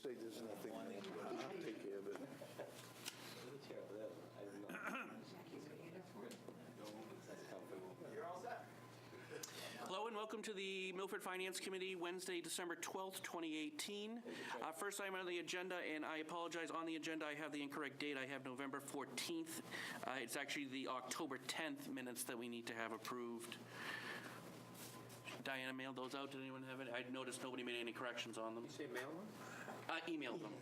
Say there's nothing, I'll take care of it. You're all set. Hello and welcome to the Milford Finance Committee, Wednesday, December 12th, 2018. First item on the agenda, and I apologize, on the agenda I have the incorrect date. I have November 14th. It's actually the October 10th minutes that we need to have approved. Diana mailed those out. Did anyone have any? I noticed nobody made any corrections on them. You say mail them? I emailed them.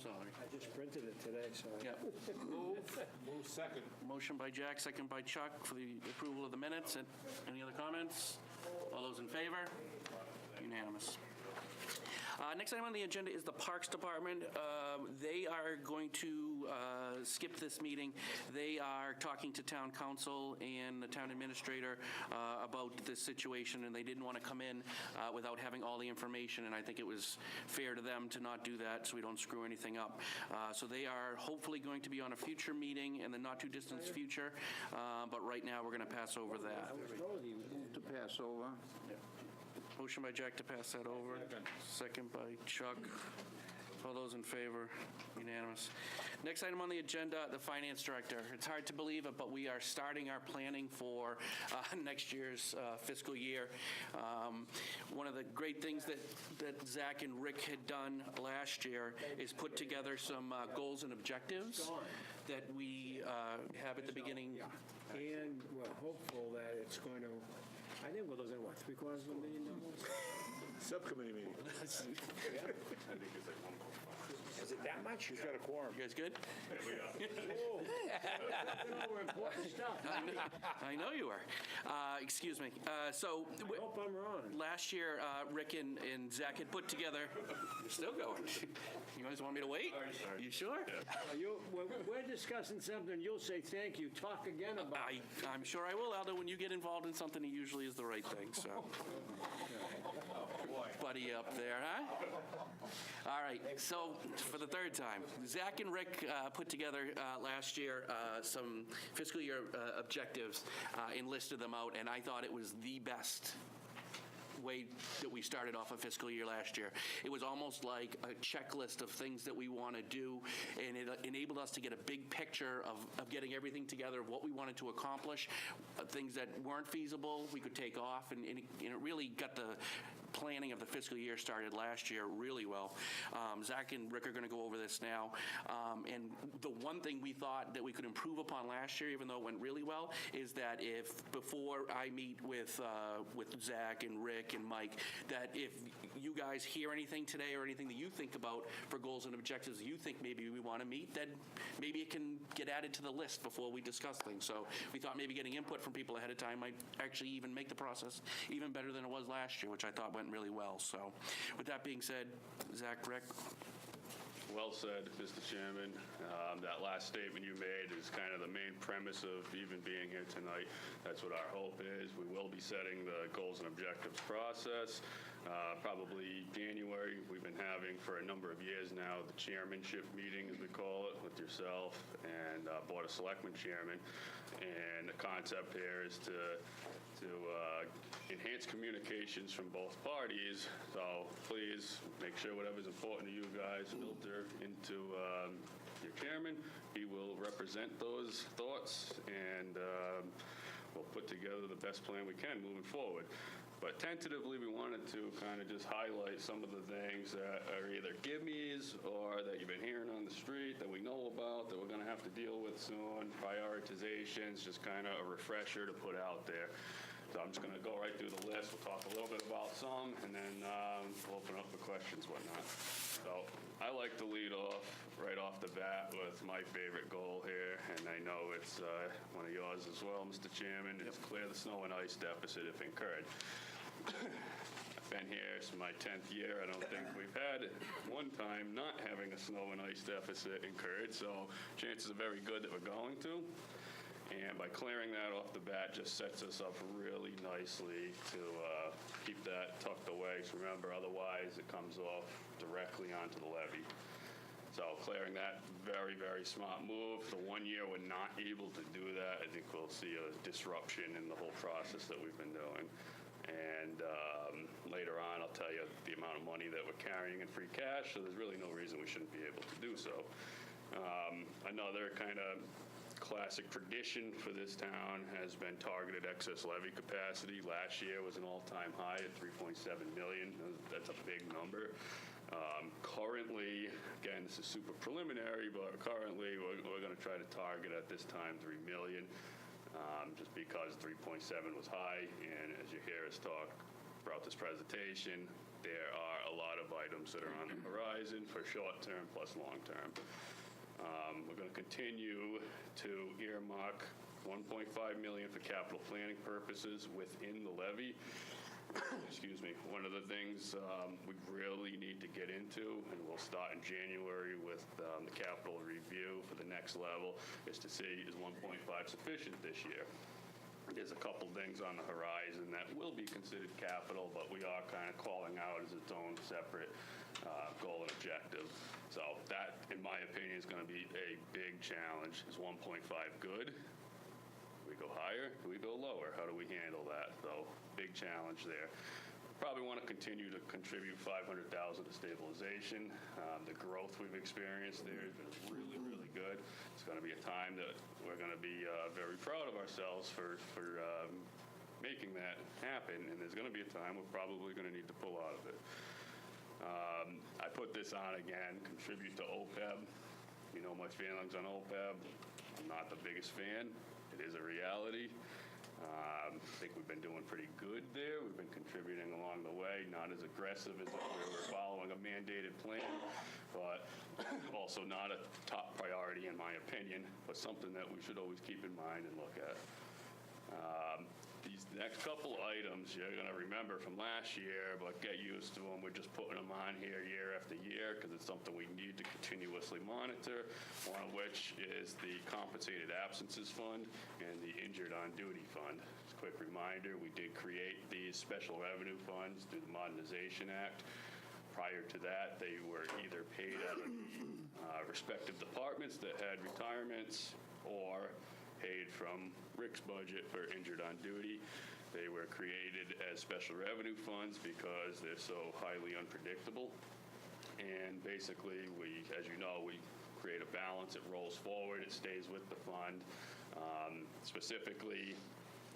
Sorry. I just printed it today, so. Yep. Move second. Motion by Jack, second by Chuck for the approval of the minutes. And any other comments? All those in favor? Unanimous. Next item on the agenda is the Parks Department. They are going to skip this meeting. They are talking to town council and the town administrator about this situation, and they didn't want to come in without having all the information, and I think it was fair to them to not do that so we don't screw anything up. So they are hopefully going to be on a future meeting in the not-too-distant future, but right now we're going to pass over that. Move to pass over. Motion by Jack to pass that over. Second by Chuck. All those in favor? Unanimous. Next item on the agenda, the finance director. It's hard to believe it, but we are starting our planning for next year's fiscal year. One of the great things that Zach and Rick had done last year is put together some goals and objectives that we have at the beginning. And we're hopeful that it's going to, I think we're looking at what, $750,000? Subcommittee meeting. Is it that much? He's got a quorum. You guys good? We're important stuff. I know you are. Excuse me. So I hope I'm wrong. last year, Rick and Zach had put together. You're still going. You guys want me to wait? You sure? We're discussing something, you'll say thank you, talk again about it. I'm sure I will, Aldo. When you get involved in something, it usually is the right thing. So, buddy up there, huh? All right. So for the third time, Zach and Rick put together last year some fiscal year objectives and listed them out, and I thought it was the best way that we started off a fiscal year last year. It was almost like a checklist of things that we want to do, and it enabled us to get a big picture of getting everything together, of what we wanted to accomplish, things that weren't feasible we could take off, and it really got the planning of the fiscal year started last year really well. Zach and Rick are going to go over this now, and the one thing we thought that we could improve upon last year, even though it went really well, is that if before I meet with Zach and Rick and Mike, that if you guys hear anything today or anything that you think about for goals and objectives you think maybe we want to meet, then maybe it can get added to the list before we discuss things. So we thought maybe getting input from people ahead of time might actually even make the process even better than it was last year, which I thought went really well. So with that being said, Zach, Rick. Well said, Mr. Chairman. That last statement you made is kind of the main premise of even being here tonight. That's what our hope is. We will be setting the goals and objectives process. Probably January, we've been having for a number of years now the chairmanship meeting, as we call it, with yourself and Board of Selectmen chairman. And the concept here is to enhance communications from both parties. So please make sure whatever's important to you guys filter into your chairman. He will represent those thoughts, and we'll put together the best plan we can moving forward. But tentatively, we wanted to kind of just highlight some of the things that are either gimmies or that you've been hearing on the street that we know about that we're going to have to deal with soon, prioritizations, just kind of a refresher to put out there. So I'm just going to go right through the list. We'll talk a little bit about some, and then we'll open up for questions, whatnot. So I like to lead off right off the bat with my favorite goal here, and I know it's one of yours as well, Mr. Chairman, is clear the snow and ice deficit if incurred. I've been here, it's my 10th year. I don't think we've had one time not having a snow and ice deficit incurred, so chances are very good that we're going to. And by clearing that off the bat just sets us up really nicely to keep that tucked away. So remember, otherwise it comes off directly onto the levee. So clearing that, very, very smart move. The 1 year we're not able to do that, I think we'll see a disruption in the whole process that we've been doing. And later on, I'll tell you the amount of money that we're carrying in free cash, so there's really no reason we shouldn't be able to do so. Another kind of classic tradition for this town has been targeted excess levy capacity. Last year was an all-time high at 3.7 million. That's a big number. Currently, again, this is super preliminary, but currently we're going to try to target at this time 3 million, just because 3.7 was high. And as you hear us talk throughout this presentation, there are a lot of items that are on the horizon for short-term plus long-term. We're going to continue to earmark $1.5 million for capital planning purposes within the levy. Excuse me. One of the things we really need to get into, and we'll start in January with the capital review for the next level, is to see is 1.5 sufficient this year. There's a couple things on the horizon that will be considered capital, but we are kind of calling out as its own separate goal and objective. So that, in my opinion, is going to be a big challenge. Is 1.5 good? Do we go higher? Do we go lower? How do we handle that? So big challenge there. Probably want to continue to contribute $500,000 to stabilization. The growth we've experienced there has been really, really good. It's going to be a time that we're going to be very proud of ourselves for making that happen, and there's going to be a time we're probably going to need to pull out of it. I put this on again, contribute to OPEB. You know my feelings on OPEB. I'm not the biggest fan. It is a reality. I think we've been doing pretty good there. We've been contributing along the way, not as aggressive as if we were following a mandated plan, but also not a top priority in my opinion, but something that we should always keep in mind and look at. These next couple items you're going to remember from last year, but get used to them. We're just putting them on here year after year because it's something we need to continuously monitor, one of which is the Compensated Absences Fund and the Injured on Duty Fund. Just a quick reminder, we did create these special revenue funds through the Modernization Act. Prior to that, they were either paid out of respective departments that had retirements or paid from Rick's budget for injured on duty. They were created as special revenue funds because they're so highly unpredictable. And basically, as you know, we create a balance. It rolls forward. It stays with the fund. Specifically,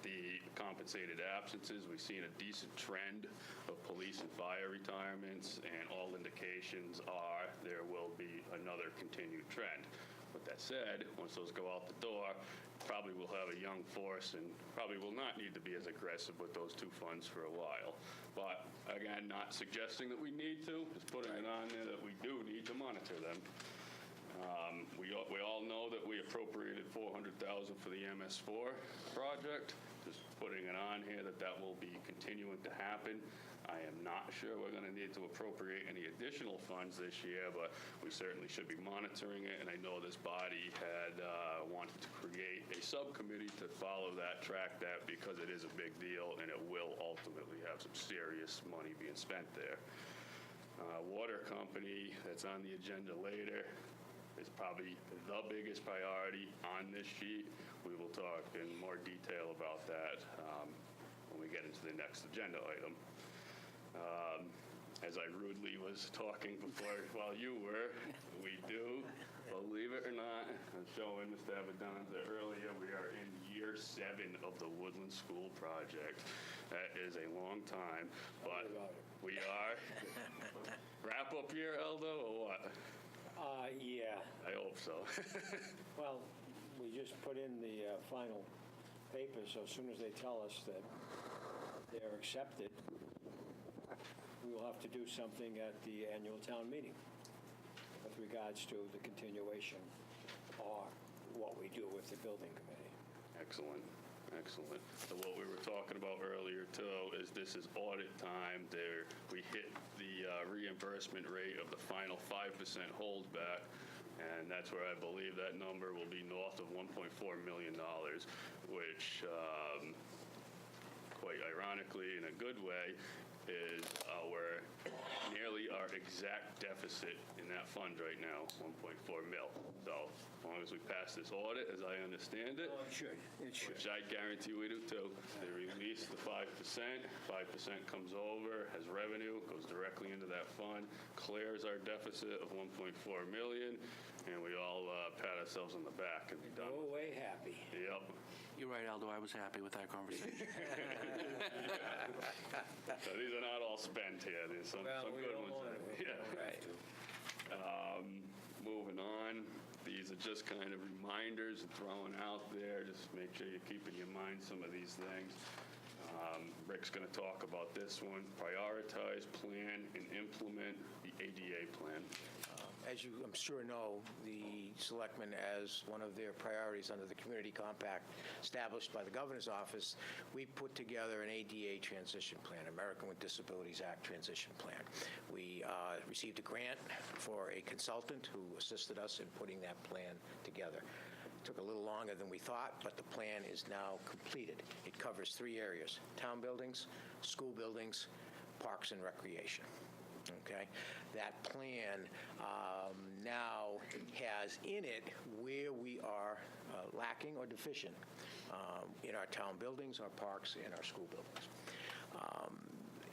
the compensated absences, we've seen a decent trend of police and fire retirements, and all indications are there will be another continued trend. With that said, once those go out the door, probably we'll have a young force and probably will not need to be as aggressive with those two funds for a while. But again, not suggesting that we need to, just putting it on there that we do need to monitor them. We all know that we appropriated $400,000 for the MS4 project. Just putting it on here that will be continuing to happen. I am not sure we're going to need to appropriate any additional funds this year, but we certainly should be monitoring it. And I know this body had wanted to create a subcommittee to follow that, track that, because it is a big deal and it will ultimately have some serious money being spent there. Water company, that's on the agenda later, is probably the biggest priority on this sheet. We will talk in more detail about that when we get into the next agenda item. As I rudely was talking before while you were, we do, believe it or not, I'm showing Mr. Abadanza earlier, we are in year 7 of the Woodland School project. That is a long time, but we are. Wrap up year, Aldo, or what? Yeah. I hope so. Well, we just put in the final papers, so as soon as they tell us that they're accepted, we will have to do something at the annual town meeting with regards to the continuation or what we do with the building committee. Excellent. Excellent. So what we were talking about earlier, too, is this is audit time. We hit the reimbursement rate of the final 5% holdback, and that's where I believe that number will be north of $1.4 million, which, quite ironically, in a good way, is nearly our exact deficit in that fund right now, 1.4 mil. So as long as we pass this audit, as I understand it, It should. which I guarantee we do too, they release the 5%, 5% comes over, has revenue, goes directly into that fund, clears our deficit of 1.4 million, and we all pat ourselves on the back and be done. Go away happy. Yep. You're right, Aldo, I was happy with that conversation. So these are not all spent here. There's some We good don't ones. want it. Yeah. Right. Moving on, these are just kind of reminders thrown out there. Just make sure you're keeping in mind some of these things. Rick's going to talk about this one. Prioritize, plan, and implement the ADA plan. As you, I'm sure, know, the selectmen, as one of their priorities under the community compact established by the governor's office, we put together an ADA transition plan, American with Disabilities Act transition plan. We received a grant for a consultant who assisted us in putting that plan together. It took a little longer than we thought, but the plan is now completed. It covers 3 areas: town buildings, school buildings, parks and recreation. Okay? That plan now has in it where we are lacking or deficient in our town buildings, our parks, and our school buildings.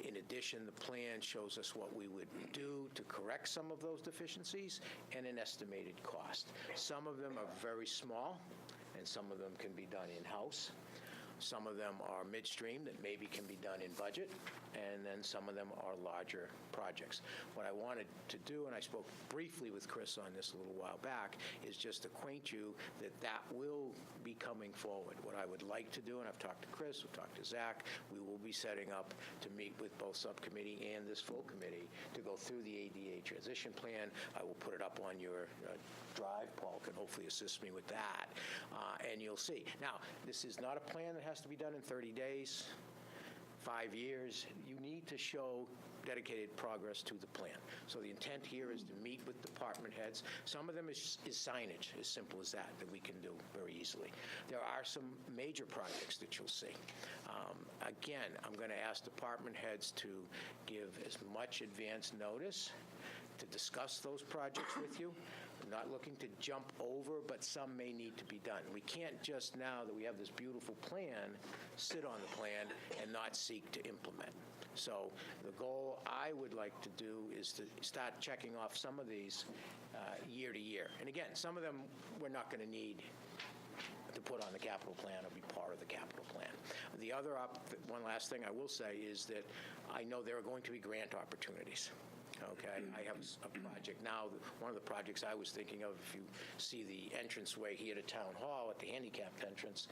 In addition, the plan shows us what we would do to correct some of those deficiencies and an estimated cost. Some of them are very small, and some of them can be done in-house. Some of them are midstream that maybe can be done in budget, and then some of them are larger projects. What I wanted to do, and I spoke briefly with Chris on this a little while back, is just acquaint you that that will be coming forward. What I would like to do, and I've talked to Chris, we've talked to Zach, we will be setting up to meet with both subcommittee and this full committee to go through the ADA transition plan. I will put it up on your drive. Paul can hopefully assist me with that, and you'll see. Now, this is not a plan that has to be done in 30 days, 5 years. You need to show dedicated progress to the plan. So the intent here is to meet with department heads. Some of them is signage, as simple as that we can do very easily. There are some major projects that you'll see. Again, I'm going to ask department heads to give as much advance notice to discuss those projects with you. I'm not looking to jump over, but some may need to be done. We can't just, now that we have this beautiful plan, sit on the plan and not seek to implement. So the goal I would like to do is to start checking off some of these year to year. And again, some of them we're not going to need to put on the capital plan or be part of the capital plan. The other, one last thing I will say is that I know there are going to be grant opportunities. Okay, I have a project now. One of the projects I was thinking of, if you see the entranceway here to Town Hall at the handicapped entrance,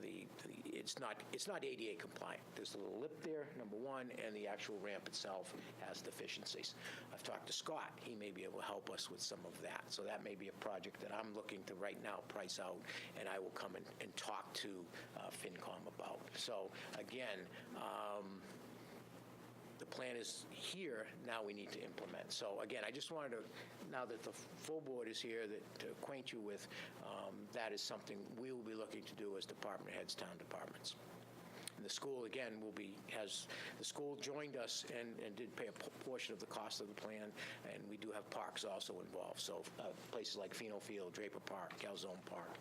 it's not ADA compliant. There's a little lip there, number one, and the actual ramp itself has deficiencies. I've talked to Scott. He may be able to help us with some of that. So that may be a project that I'm looking to right now price out, and I will come and talk to FinCom about. So again, the plan is here, now we need to implement. So again, I just wanted to, now that the full board is here, to acquaint you with, that is something we will be looking to do as department heads, town departments. And the school, again, the school joined us and did pay a portion of the cost of the plan, and we do have parks also involved. So places like Pheno Field, Draper Park, Calzone Park,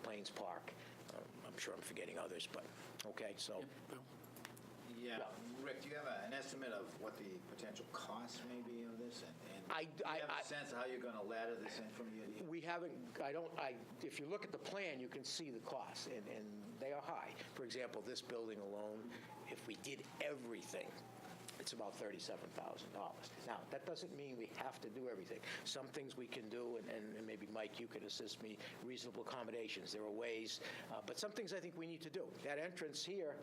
Plains Park. I'm sure I'm forgetting others, but okay, so. Yeah. Rick, do you have an estimate of what the potential cost may be of this? And do you have a sense of how you're going to ladder this in from year to year? We haven't, if you look at the plan, you can see the costs, and they are high. For example, this building alone, if we did everything, it's about $37,000. Now, that doesn't mean we have to do everything. Some things we can do, and maybe, Mike, you can assist me, reasonable accommodations. There are ways, but some things I think we need to do. That entrance here,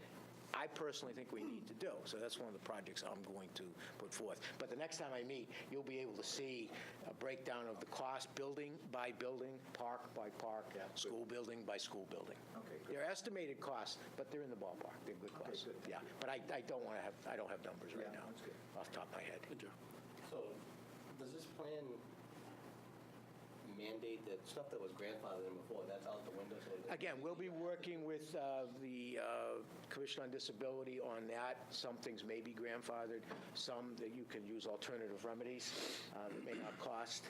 I personally think we need to do. So that's one of the projects I'm going to put forth. But the next time I meet, you'll be able to see a breakdown of the cost, building by building, park by park, school building by school building. Okay, good. They're estimated costs, but they're in the ballpark. They're good costs. good. Yeah, but I don't have numbers right now that's good. off the top of my head. So, does this plan mandate that stuff that was grandfathered in before, that's out the window? So Again, we'll be working with the Commission on Disability on that. Some things may be grandfathered, some that you can use alternative remedies that may not cost.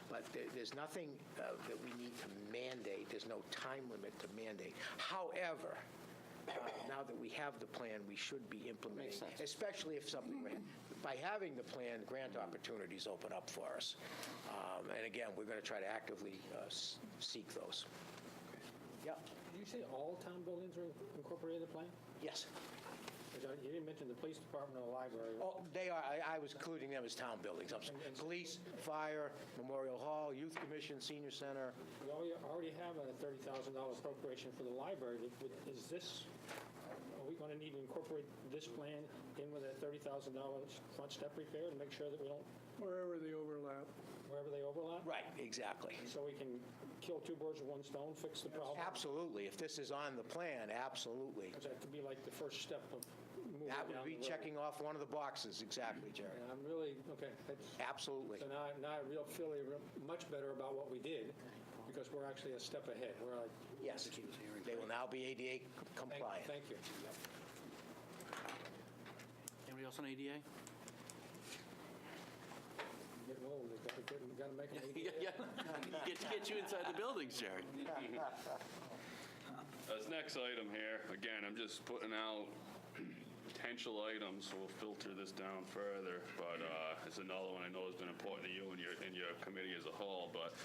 But there's nothing that we need to mandate. There's no time limit to mandate. However, now that we have the plan, we should be implementing, especially if something, by having the plan, grant opportunities open up for us. And again, we're going to try to actively seek those. Yep. Did you say all town buildings are incorporated in the plan? Yes. You didn't mention the police department or the library. Oh, they are. I was including them as town buildings. Police, fire, Memorial Hall, Youth Commission, Senior Center. We already have a $30,000 appropriation for the library. Is this, are we going to need to incorporate this plan in with that $30,000 front step repair to make sure that we don't, Wherever they overlap. wherever they overlap? Right, exactly. So we can kill two birds with one stone, fix the problem? Absolutely. If this is on the plan, absolutely. Because that could be like the first step of moving That down would be the road. checking off one of the boxes. Exactly, Jerry. And I'm really, okay. Absolutely. So now I feel much better about what we did, because we're actually a step ahead. We're like, Yes. They will now be ADA compliant. thank you. Anybody else on ADA? Getting old, we've got to make them. Yeah. Get you inside the buildings, Jerry. This next item here, again, I'm just putting out potential items, so we'll filter this down further, but it's another one I know has been important to you and your committee as a whole, but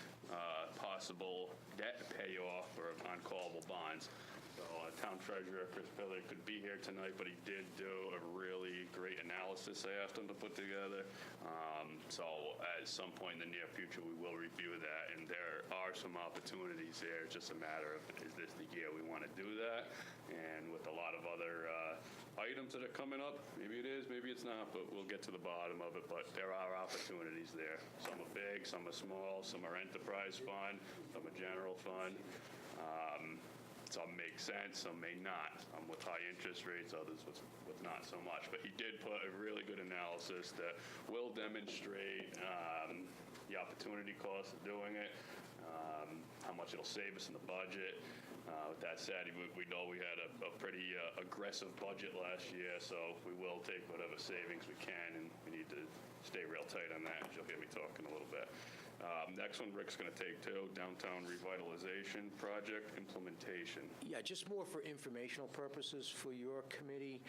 possible debt payoff or uncallable bonds. So Town Treasurer Chris Pilley could be here tonight, but he did do a really great analysis I asked him to put together. So at some point in the near future, we will review that, and there are some opportunities there. It's just a matter of, is this the year we want to do that? And with a lot of other items that are coming up, maybe it is, maybe it's not, but we'll get to the bottom of it. But there are opportunities there. Some are big, some are small, some are enterprise fund, some are general fund. Some make sense, some may not. Some with high interest rates, others with not so much. But he did put a really good analysis that will demonstrate the opportunity cost of doing it, how much it'll save us in the budget. With that said, we know we had a pretty aggressive budget last year, so we will take whatever savings we can, and we need to stay real tight on that, as you'll hear me talking a little bit. Next one Rick's going to take too, Downtown Revitalization Project Implementation. Yeah, just more for informational purposes for your committee.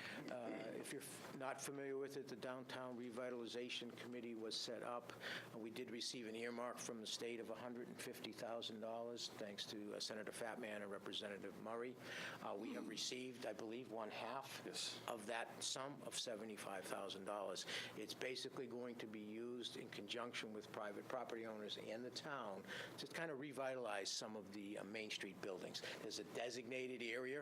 If you're not familiar with it, the Downtown Revitalization Committee was set up. We did receive an earmark from the state of $150,000, thanks to Senator Fatman and Representative Murray. We have received, I believe, one half of that sum of $75,000. It's basically going to be used in conjunction with private property owners and the town to kind of revitalize some of the Main Street buildings. There's a designated area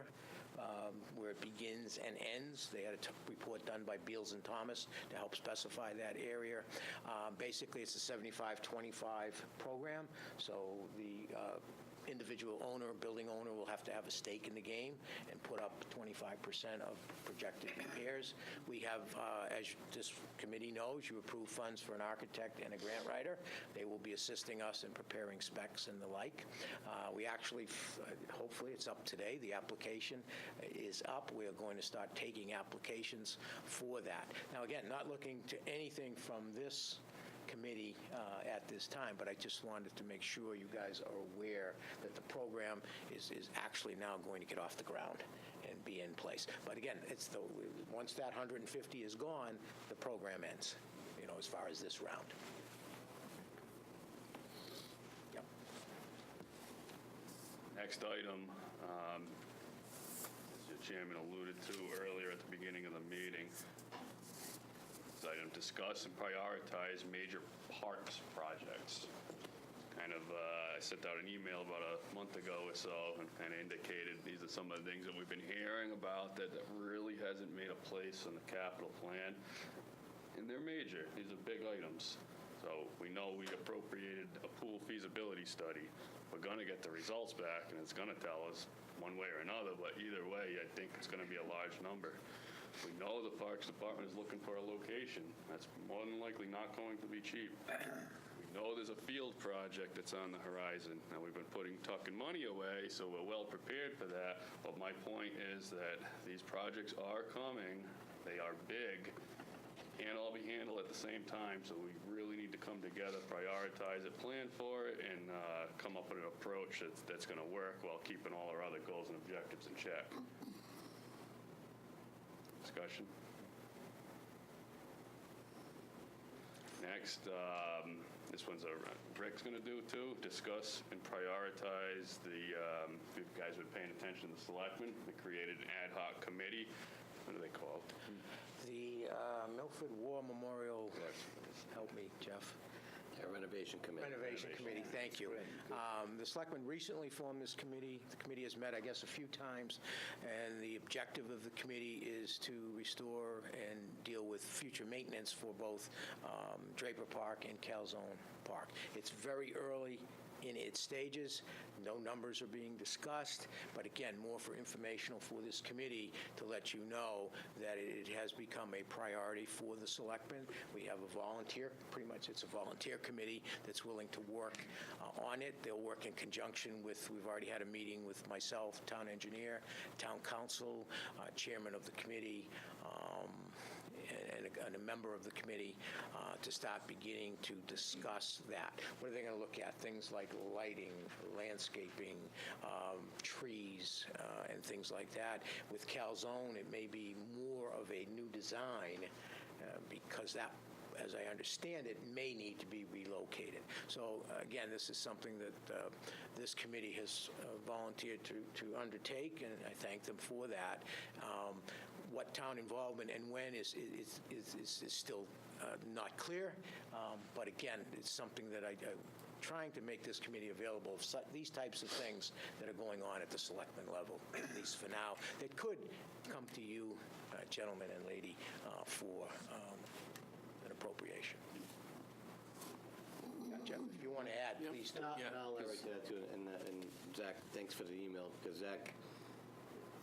where it begins and ends. They had a report done by Beals and Thomas to help specify that area. Basically, it's a 75-25 program, so the individual owner, building owner, will have to have a stake in the game and put up 25% of projected repairs. We have, as this committee knows, you approve funds for an architect and a grant writer. They will be assisting us in preparing specs and the like. We actually, hopefully it's up today, the application is up. We are going to start taking applications for that. Now again, not looking to anything from this committee at this time, but I just wanted to make sure you guys are aware that the program is actually now going to get off the ground and be in place. But again, once that 150 is gone, the program ends, as far as this round. Yep. Next item, as the chairman alluded to earlier at the beginning of the meeting, this item, discuss and prioritize major parks projects. I sent out an email about a month ago or so and kind of indicated these are some of the things that we've been hearing about that really hasn't made a place in the capital plan. And they're major. These are big items. So we know we appropriated a pool feasibility study. We're going to get the results back, and it's going to tell us one way or another, but either way, I think it's going to be a large number. We know the Parks Department is looking for a location. That's more than likely not going to be cheap. We know there's a field project that's on the horizon. Now, we've been tucking money away, so we're well prepared for that. But my point is that these projects are coming. They are big. Can't all be handled at the same time, so we really need to come together, prioritize it, plan for it, and come up with an approach that's going to work while keeping all our other goals and objectives in check. Discussion? Next, this one's Rick's going to do too, discuss and prioritize the, if you guys were paying attention to the selectmen, we created an ad hoc committee. What are they called? The Milford War Memorial, help me, Jeff. Renovation Committee. Renovation Committee, thank you. The selectmen recently formed this committee. The committee has met, I guess, a few times, and the objective of the committee is to restore and deal with future maintenance for both Draper Park and Calzone Park. It's very early in its stages. No numbers are being discussed, but again, more for informational for this committee to let you know that it has become a priority for the selectmen. We have a volunteer, pretty much it's a volunteer committee that's willing to work on it. They'll work in conjunction with, we've already had a meeting with myself, town engineer, town council, chairman of the committee, and a member of the committee to start beginning to discuss that. What are they going to look at? Things like lighting, landscaping, trees, and things like that. With Calzone, it may be more of a new design because that, as I understand it, may need to be relocated. So again, this is something that this committee has volunteered to undertake, and I thank them for that. What town involvement and when is still not clear, but again, it's something that I'm trying to make this committee available of these types of things that are going on at the selectmen level, at least for now, that could come to you, gentlemen and lady, for an appropriation. Jeff, if you want to add, please do. And I'll let Rick do that too. And Zach, thanks for the email, because Zach,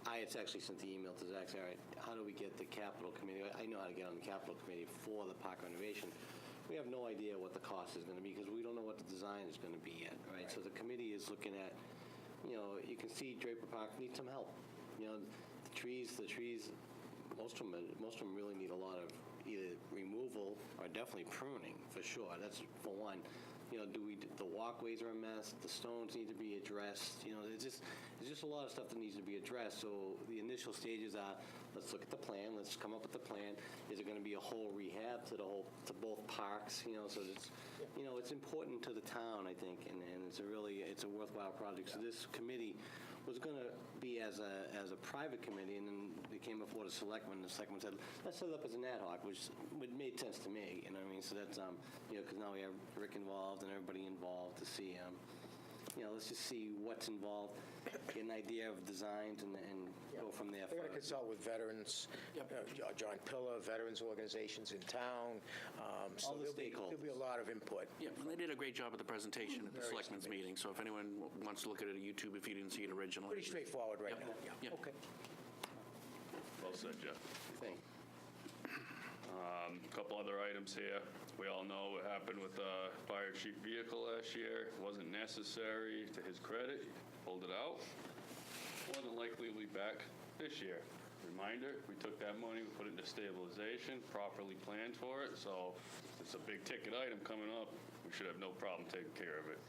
I had actually sent the email to Zach, saying, all right, how do we get the capital committee? I know how to get on the capital committee for the park renovation. We have no idea what the cost is going to be because we don't know what the design is going to be yet, right? So the committee is looking at, you can see Draper Park needs some help. The trees, most of them really need a lot of either removal or definitely pruning for sure. That's for one. The walkways are a mess. The stones need to be addressed. There's just a lot of stuff that needs to be addressed. So the initial stages are, let's look at the plan. Let's come up with the plan. Is it going to be a whole rehab to both parks? So it's important to the town, I think, and it's a worthwhile project. So this committee was going to be as a private committee, and then they came before the selectmen. The selectmen said, let's set it up as an ad hoc, which made sense to me. You know what I mean? So that's because now we have Rick involved and everybody involved to see let's just see what's involved, get an idea of designs, and go from there. They're going to consult with veterans, John Pillar, veterans organizations in town. All the stakeholders. There'll be a lot of input. Yeah, and they did a great job at the presentation at the selectmen's meeting, so if anyone wants to look at it on YouTube, if you didn't see it originally. Pretty straightforward right now. Yep. Okay. Well said, Jeff. Thanks. A couple other items here. We all know what happened with the fire chief vehicle last year. It wasn't necessary, to his credit. He pulled it out. More than likely will be back this year. Reminder, we took that money, we put it into stabilization, properly planned for it, so it's a big ticket item coming up. We should have no problem taking care of it.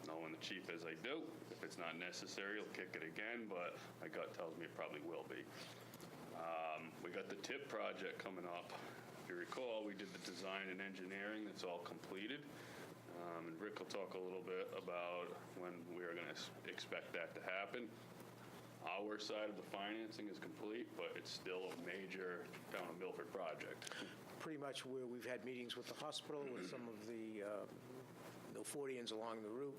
Knowing the chief as I do, if it's not necessary, he'll kick it again, but my gut tells me it probably will be. We got the TIP project coming up. If you recall, we did the design and engineering. That's all completed. And Rick will talk a little bit about when we are going to expect that to happen. Our side of the financing is complete, but it's still a major town of Milford project. Pretty much where we've had meetings with the hospital, with some of the Milfordians along the route.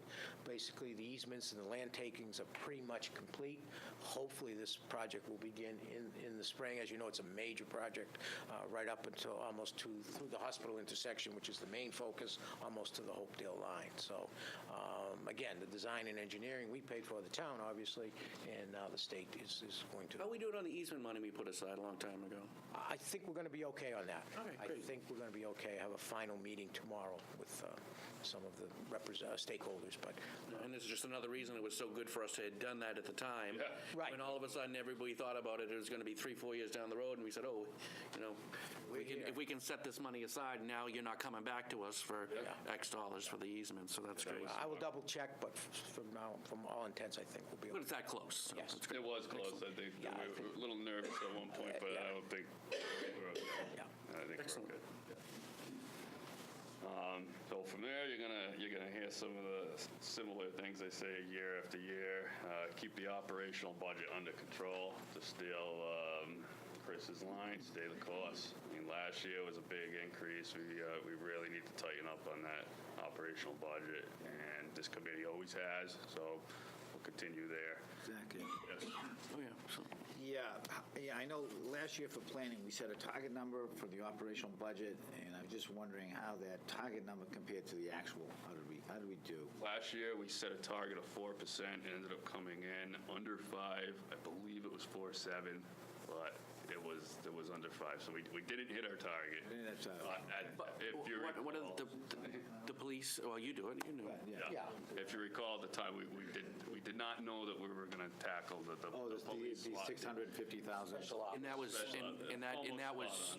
Basically, the easements and the land takings are pretty much complete. Hopefully, this project will begin in the spring. As you know, it's a major project right up until almost through the hospital intersection, which is the main focus, almost to the Hopedale line. So, again, the design and engineering, we paid for the town, obviously, and now the state is going to. How we do it on the easement money we put aside a long time ago? I think we're going to be okay on that. Okay, I great. think we're going to be okay. I have a final meeting tomorrow with some of the stakeholders, but And this is just another reason it was so good for us to have done that at the time. Yeah. Right. When all of a sudden, everybody thought about it, it was going to be 3-4 years down the road, and we said, oh, if we can set this money aside, now you're not coming back to us for X dollars for the easement, so that's great. I will double check, but from all intents, I think we'll be But okay. it's that close. So Yes. that's great. It was close. I think Yeah, I we were a little nervous at one point, but I don't think we're okay. Yeah. I think Excellent. we're good. So from there, you're gonna hear some of the similar things they say year after year. Keep the operational budget under control. To steal Chris's line, stay the course. I mean, last year was a big increase. We really need to tighten up on that operational budget, and this committee always has. So we'll continue there. Exactly. Yes. Oh, yeah. So, Yeah, I know last year for planning, we set a target number for the operational budget, and I'm just wondering how that target number compared to the actual. How did we do? Last year, we set a target of 4%, ended up coming in under 5. I believe it was 4.7, but it was under 5. So we didn't hit our target. That's, If you what are recall, the police, well, you do it, you know. yeah. if you recall at the time, we did not know that we were going to tackle the Oh, the police SWAT. 650,000. And that was, Almost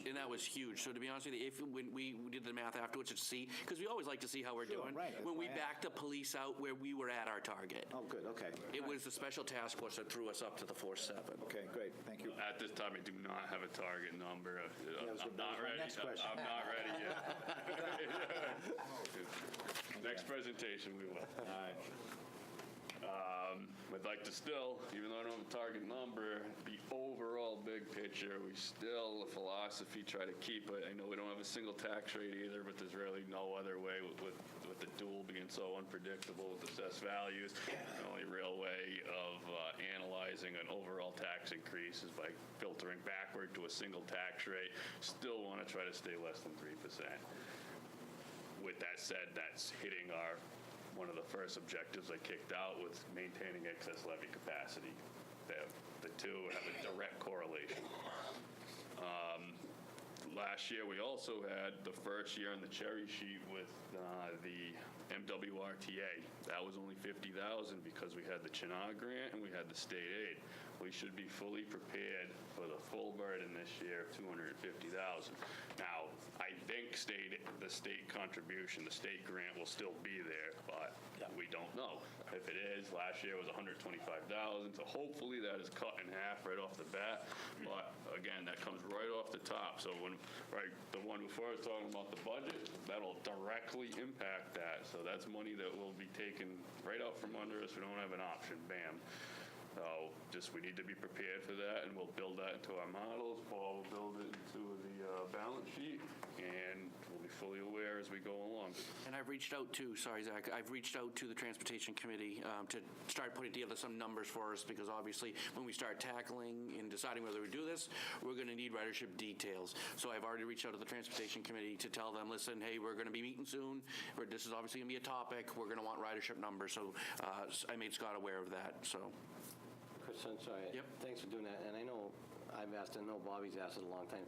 and that was huge. So to be honest with you, when we did the math afterwards to see, because we always like to see how we're Sure, doing. right, that's When we why I asked. backed the police out where we were at our target. Oh, good, okay. It was the special task force that threw us up to the 4.7. Okay, great, thank you. At this time, I do not have a target number. that was I'm not my ready. next question. I'm not ready yet. Next presentation, we will. All right. I'd like to still, even though I don't have a target number, the overall big picture, we still, the philosophy, try to keep it. I know we don't have a single tax rate either, but there's really no other way with the dual being so unpredictable with assessed values. The only real way of analyzing an overall tax increase is by filtering backward to a single tax rate. Still want to try to stay less than 3%. With that said, that's hitting one of the first objectives I kicked out with maintaining excess levy capacity. The two have a direct correlation. Last year, we also had the first year on the cherry sheet with the MWRTA. That was only $50,000 because we had the Chenal grant and we had the state aid. We should be fully prepared for the full burden this year of $250,000. Now, I think the state contribution, the state grant will still be there, but we don't know. If it is, last year was $125,000, so hopefully that is cut in half right off the bat. But again, that comes right off the top. So the one before I was talking about the budget, that'll directly impact that. So that's money that will be taken right out from under us. We don't have an option. Bam. So we need to be prepared for that, and we'll build that into our models. Paul will build it into the balance sheet, and we'll be fully aware as we go along. And I've reached out to, sorry, Zach, I've reached out to the Transportation Committee to start putting together some numbers for us, because obviously when we start tackling and deciding whether we do this, we're going to need ridership details. So I've already reached out to the Transportation Committee to tell them, listen, hey, we're going to be meeting soon. This is obviously going to be a topic. We're going to want ridership numbers. So I made Scott aware of that, so. Chris, I'm sorry. Yep. Thanks for doing that. And I know I know Bobby's asked it a long time.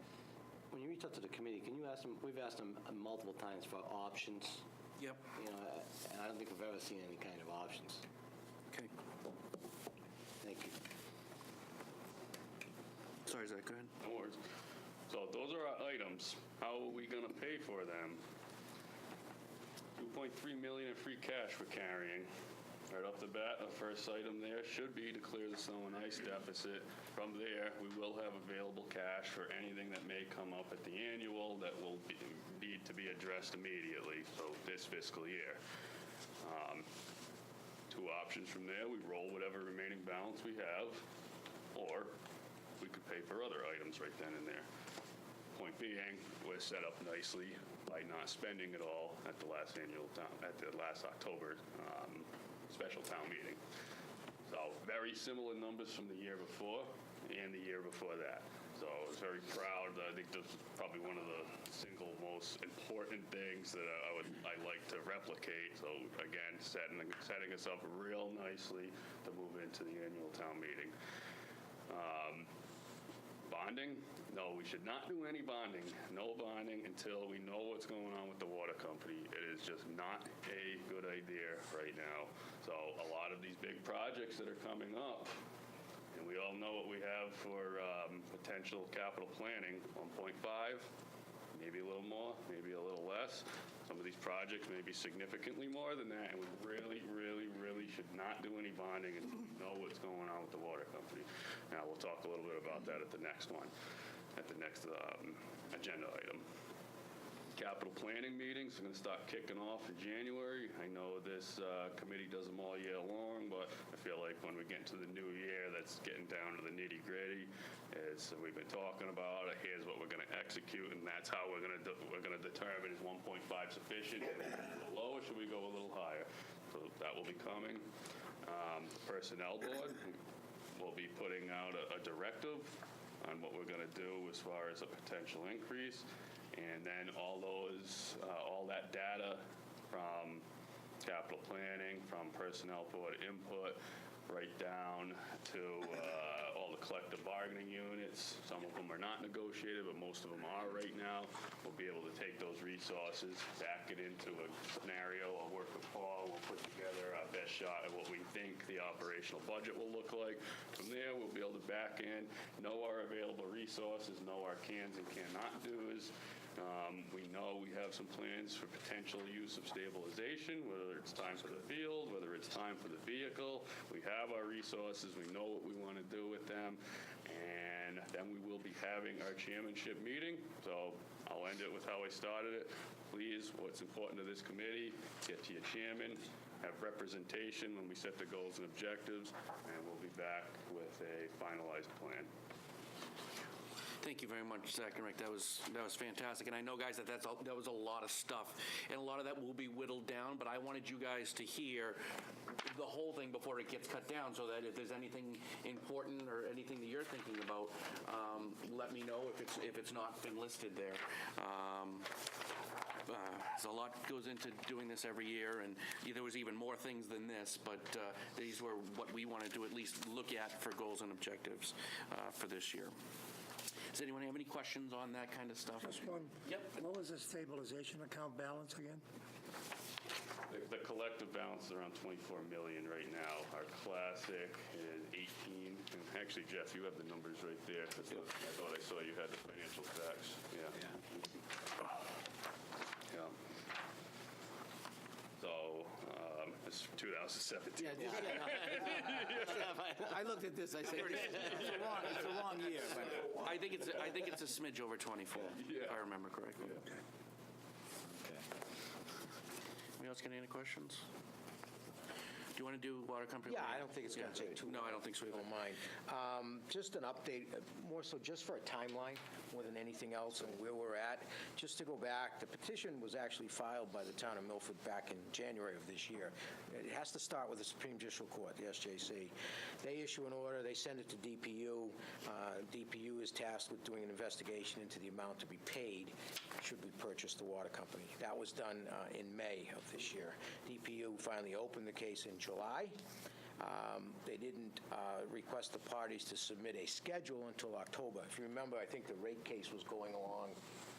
When you reach out to the committee, can you ask them, we've asked them multiple times for options. Yep. You know, and I don't think we've ever seen any kind of options. Okay. Thank you. Sorry, Zach, go ahead. No worries. So those are our items. How are we going to pay for them? 2.3 million in free cash we're carrying. Right off the bat, the first item there should be to clear the snow and ice deficit. From there, we will have available cash for anything that may come up at the annual that will need to be addressed immediately, so this fiscal year. Two options from there. We roll whatever remaining balance we have, or we could pay for other items right then and there. point being, we're set up nicely by not spending it all at the last October special town meeting. So very similar numbers from the year before and the year before that. So I was very proud. I think this is probably one of the single most important things that I'd like to replicate. So again, setting us up real nicely to move into the annual town meeting. Bonding? No, we should not do any bonding. No bonding until we know what's going on with the water company. It is just not a good idea right now. So a lot of these big projects that are coming up, and we all know what we have for potential capital planning, 1.5, maybe a little more, maybe a little less. Some of these projects may be significantly more than that, and we really, really, really should not do any bonding until we know what's going on with the water company. Now, we'll talk a little bit about that at the next one, at the next agenda item. Capital planning meetings are going to start kicking off in January. I know this committee does them all year long, but I feel like when we get into the new year, that's getting down to the nitty-gritty. We've been talking about it. Here's what we're going to execute, and that's how we're going to determine is 1.5 sufficient? Should we go lower? Should we go a little higher? So that will be coming. The personnel board will be putting out a directive on what we're going to do as far as a potential increase. And then all that data from capital planning, from personnel board input, right down to all the collective bargaining units. Some of them are not negotiated, but most of them are right now. We'll be able to take those resources, back it into a scenario. I'll work with Paul. We'll put together our best shot at what we think the operational budget will look like. From there, we'll be able to back in, know our available resources, know our cans and cannot do's. We know we have some plans for potential use of stabilization, whether it's time for the field, whether it's time for the vehicle. We have our resources. We know what we want to do with them. And then we will be having our chairmanship meeting. So I'll end it with how I started it. Please, what's important to this committee, get to your chairman, have representation when we set the goals and objectives, and we'll be back with a finalized plan. Thank you very much, Zach and Rick. That was fantastic. And I know, guys, that was a lot of stuff. And a lot of that will be whittled down, but I wanted you guys to hear the whole thing before it gets cut down, so that if there's anything important or anything that you're thinking about, let me know if it's not been listed there. So a lot goes into doing this every year, and there was even more things than this, but these were what we wanted to at least look at for goals and objectives for this year. Does anyone have any questions on that kind of stuff? Just one. Yep. What was the stabilization account balance again? The collective balance is around 24 million right now. Our classic is 18. And actually, Jeff, you have the numbers right there. I thought I saw you had the financial facts. Yeah. So it's 2017. I looked at this, I said, it's a long year. But I think it's a smidge over 24, if I remember correctly. Yeah. Anybody else got any questions? Do you want to do water company? Yeah, I don't think it's going to take too long. No, I don't think so either. Don't mind. Just an update, more so just for a timeline more than anything else and where we're at. Just to go back, the petition was actually filed by the town of Milford back in January of this year. It has to start with the Supreme Judicial Court, the SJC. They issue an order, they send it to DPU. DPU is tasked with doing an investigation into the amount to be paid should we purchase the water company. That was done in May of this year. DPU finally opened the case in July. They didn't request the parties to submit a schedule until October. If you remember, I think the rate case was going along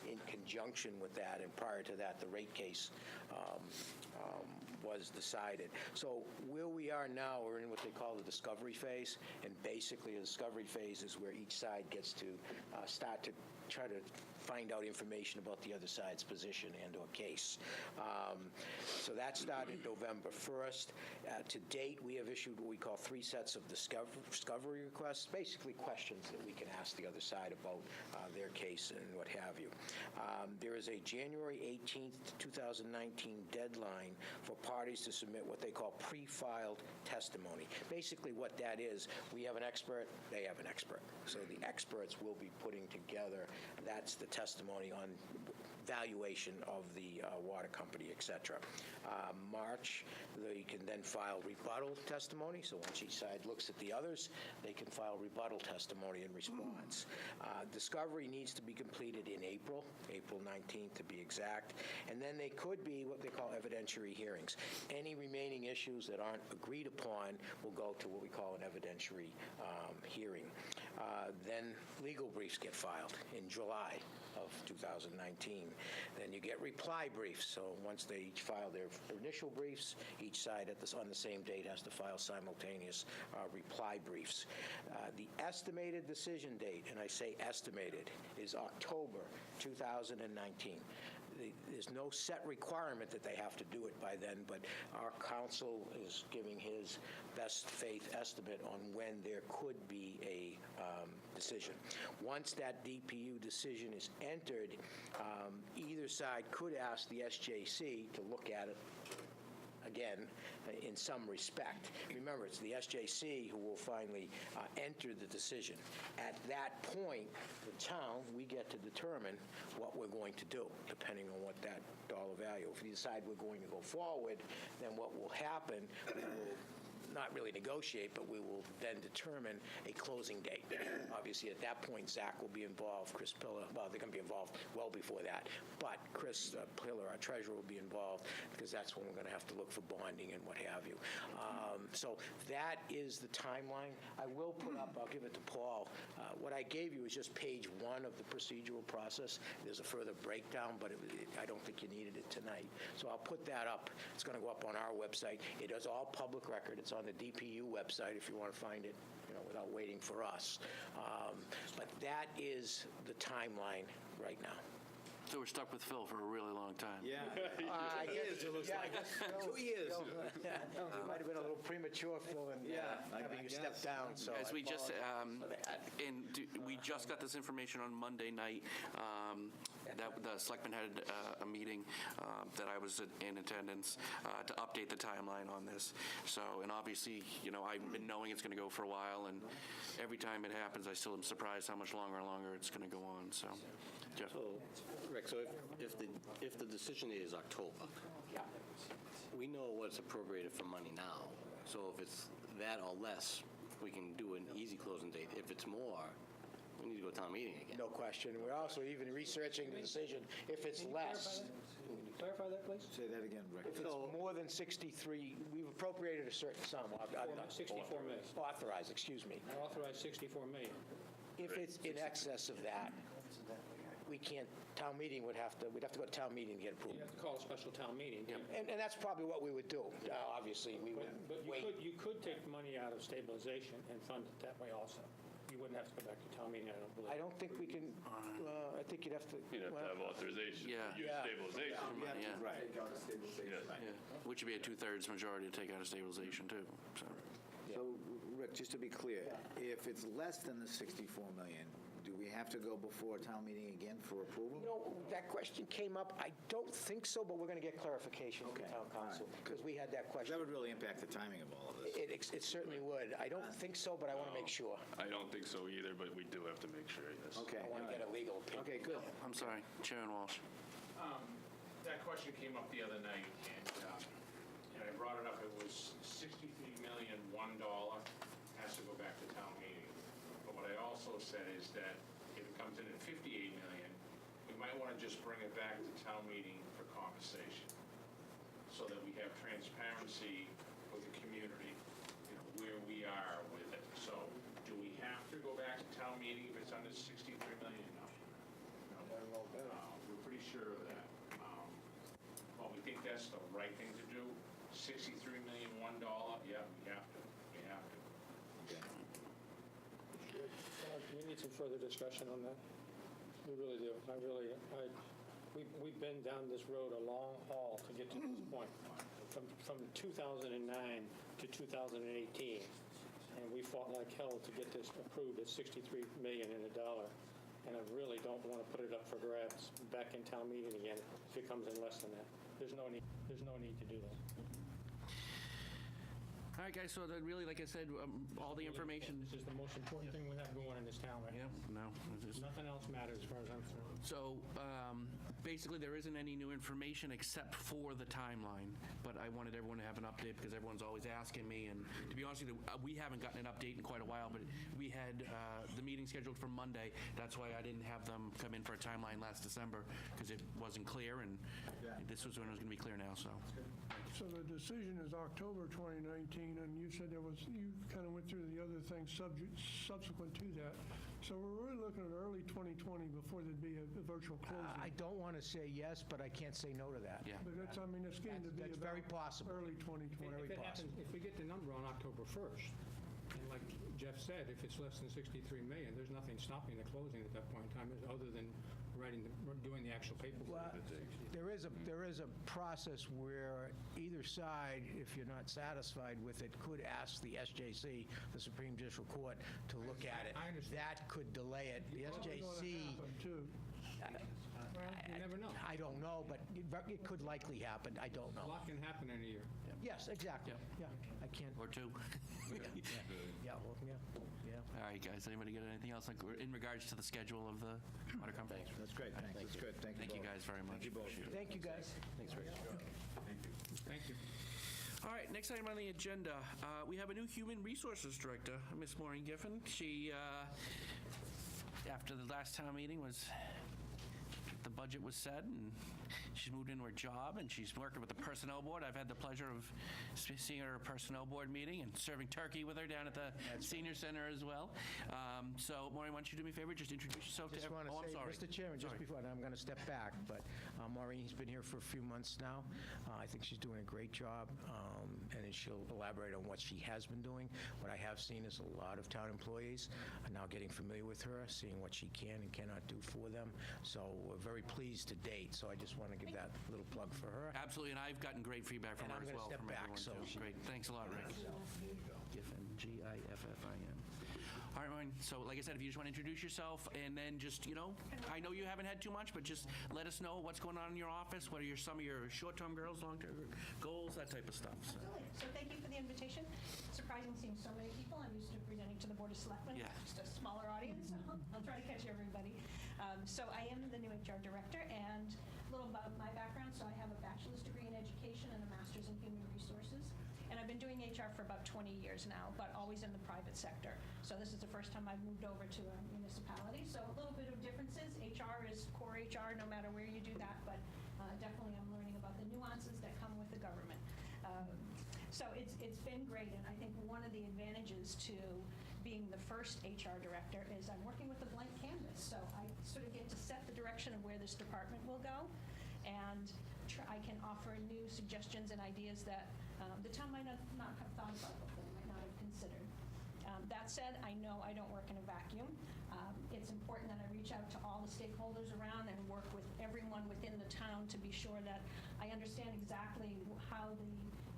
in conjunction with that, and prior to that, the rate case was decided. So where we are now, we're in what they call the discovery phase, and basically the discovery phase is where each side gets to start to try to find out information about the other side's position and or case. So that started November 1st. To date, we have issued what we call 3 sets of discovery requests, basically questions that we can ask the other side about their case and what have you. There is a January 18th, 2019 deadline for parties to submit what they call pre-filed testimony. Basically what that is, we have an expert, they have an expert. So the experts will be putting together, that's the testimony on valuation of the water company, et cetera. March, they can then file rebuttal testimony. So once each side looks at the others, they can file rebuttal testimony in response. Discovery needs to be completed in April 19th to be exact. And then they could be what they call evidentiary hearings. Any remaining issues that aren't agreed upon will go to what we call an evidentiary hearing. Then legal briefs get filed in July of 2019. Then you get reply briefs. So once they each file their initial briefs, each side on the same date has to file simultaneous reply briefs. The estimated decision date, and I say estimated, is October 2019. There's no set requirement that they have to do it by then, but our counsel is giving his best faith estimate on when there could be a decision. Once that DPU decision is entered, either side could ask the SJC to look at it again, in some respect. Remember, it's the SJC who will finally enter the decision. At that point, the town, we get to determine what we're going to do, depending on what that dollar value. If we decide we're going to go forward, then what will happen, we will not really negotiate, but we will then determine a closing date. Obviously, at that point, Zach will be involved, Chris Pillar, well, they're going to be involved well before that, but Chris Pillar, our treasurer, will be involved because that's when we're going to have to look for bonding and what have you. So that is the timeline. I will put up, I'll give it to Paul, what I gave you is just page 1 of the procedural process. There's a further breakdown, but I don't think you needed it tonight. So I'll put that up. It's going to go up on our website. It is all public record. It's on the DPU website if you want to find it, without waiting for us. But that is the timeline right now. So we're stuck with Phil for a really long time. Yeah. 2 years, it looks like. 2 years. It might have been a little premature, Phil, and having you step down. So As we just, we just got this information on Monday night. That the selectmen had a meeting that I was in attendance to update the timeline on this. So, and obviously, I've been knowing it's going to go for a while, and every time it happens, I still am surprised how much longer and longer it's going to go on. So, Jeff. So, Rick, so if the decision is October, we know what's appropriated for money now. So if it's that or less, we can do an easy closing date. If it's more, we need to go to town meeting again. no question. We're also even researching the decision. If it's less, Clarify that, please? Say that again, Rick. if it's more than 63, we've appropriated a certain sum. 64 million. Authorized, excuse me. I authorized 64 million. If it's in excess of that, we can't, we'd have to go to town meeting to get approval. You have to call a special town meeting. And that's probably what we would do. Obviously, we would But wait. you could take money out of stabilization and fund it that way also. You wouldn't have to go back to town meeting, I don't believe. I don't think we can, I think you'd have to. You'd have to have authorization Yeah. to use stabilization. Yeah. Right. Yeah. Which would be a 2/3 majority to take out of stabilization, too. So. So, Rick, just to be clear, if it's less than the 64 million, do we have to go before a town meeting again for approval? That question came up. I don't think so, but we're going to get clarification from Okay. town council, All right. because we had that question. That would really impact the timing of all of this. It certainly would. I don't think so, but I want to make sure. I don't think so either, but we do have to make sure, yes. Okay. I want to get a legal opinion. Okay, good. I'm sorry, Chairman Walsh. That question came up the other night, and I brought it up. It was $63 million, $1 has to go back to town meeting. But what I also said is that if it comes in at $58 million, we might want to just bring it back to town meeting for compensation, so that we have transparency with the community, where we are with it. So, do we have to go back to town meeting if it's under $63 million? No. We're pretty sure of that. But we think that's the right thing to do. $63 million, $1, yeah, we have to. We have to. We need some further discussion on that. We really do. We've been down this road a long haul to get to this point. From 2009 to 2018, and we fought like hell to get this approved at $63 million and $1. And I really don't want to put it up for grabs back in town meeting again if it comes in less than that. There's no need to do that. All right, guys, so then really, like I said, all the information. This is the most important thing we have going in this town right now. Yeah, no. Nothing else matters as far as I'm concerned. So basically, there isn't any new information except for the timeline, but I wanted everyone to have an update because everyone's always asking me, and to be honest with you, we haven't gotten an update in quite a while, but we had the meeting scheduled for Monday. That's why I didn't have them come in for a timeline last December, because it wasn't clear, and this was when it was going to be clear now, so. So the decision is October 2019, and you said you kind of went through the other things subsequent to that. So we're really looking at early 2020 before there'd be a virtual closing. I don't want to say yes, but I can't say no to that. Yeah. But that's, I mean, it's getting to be That's about very possible. early 2020. If it happens, if we get the number on October 1st, and like Jeff said, if it's less than 63 million, there's nothing stopping the closing at that point in time, other than doing the actual paperwork. There is a process where either side, if you're not satisfied with it, could ask the SJC, the Supreme Judicial Court, to look at it. I understand. That could delay it. The SJC, Too. Well, you never know. I don't know, but it could likely happen. I don't A know. lot can happen in a year. Yes, exactly. Yeah, I can't. Or two. Yeah, well, yeah. All right, guys, anybody got anything else in regards to the schedule of the water company? That's great. That's good. Thank you guys very much. Thank you both. Thank you, guys. Thanks, Rick. Thank you. All right, next item on the agenda, we have a new Human Resources Director, Miss Maureen Giffen. She, after the last town meeting the budget was set, and she's moved into her job, and she's working with the Personnel Board. I've had the pleasure of seeing her at a Personnel Board meeting and serving turkey with her down at the Senior Center as well. So, Maureen, why don't you do me a favor, just introduce yourself to Just want everyone. to say, Mr. Chairman, just before, and I'm going to step back, but Maureen's been here for a few months now. I think she's doing a great job, and she'll elaborate on what she has been doing. What I have seen is a lot of town employees are now getting familiar with her, seeing what she can and cannot do for them. So we're very pleased to date, so I just want to give that little plug for her. Absolutely, and I've gotten great feedback from And her I'm as gonna well. step From back, everyone, so too. Great, thanks a lot, Rick. Giffen, Giffin. All right, Maureen, so like I said, if you just want to introduce yourself, and then just, I know you haven't had too much, but just let us know what's going on in your office, what are some of your short-term goals, long-term goals, that type of stuff. So. Absolutely. So thank you for the invitation. Surprising seeing so many people. I'm used to presenting to the Board of Selectmen. Yeah. Just a smaller audience, so I'll try to catch everybody. So I am the new HR director, and a little about my background. So I have a bachelor's degree in education and a master's in human resources. And I've been doing HR for about 20 years now, but always in the private sector. So this is the first time I've moved over to a municipality. So a little bit of differences. HR is core HR no matter where you do that, but definitely I'm learning about the nuances that come with the government. So it's been great, and I think one of the advantages to being the first HR director is I'm working with a blank canvas. So I sort of get to set the direction of where this department will go, and I can offer new suggestions and ideas that the town might not have thought about before, might not have considered. That said, I know I don't work in a vacuum. It's important that I reach out to all the stakeholders around and work with everyone within the town to be sure that I understand exactly how the